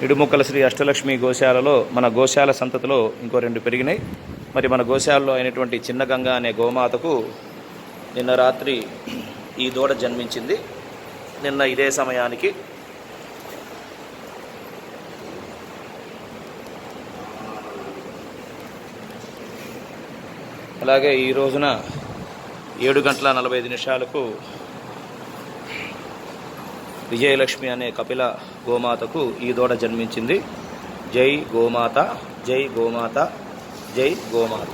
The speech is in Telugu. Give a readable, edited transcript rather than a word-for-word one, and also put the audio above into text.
ఇడుముక్కల శ్రీ అష్టలక్ష్మి గోశాలలో మన గోశాల సంతతిలో ఇంకో 2 పెరిగినాయి. మరి మన గోశాలలో అయినటువంటి చిన్న గంగ అనే గోమాతకు నిన్న రాత్రి ఈ దూడ జన్మించింది. నిన్న ఇదే సమయానికి అలాగే ఈ రోజున 7:45 విజయలక్ష్మి అనే కపిల గోమాతకు ఈ దూడ జన్మించింది. జై గోమాత, జై గోమాత, జై గోమాత.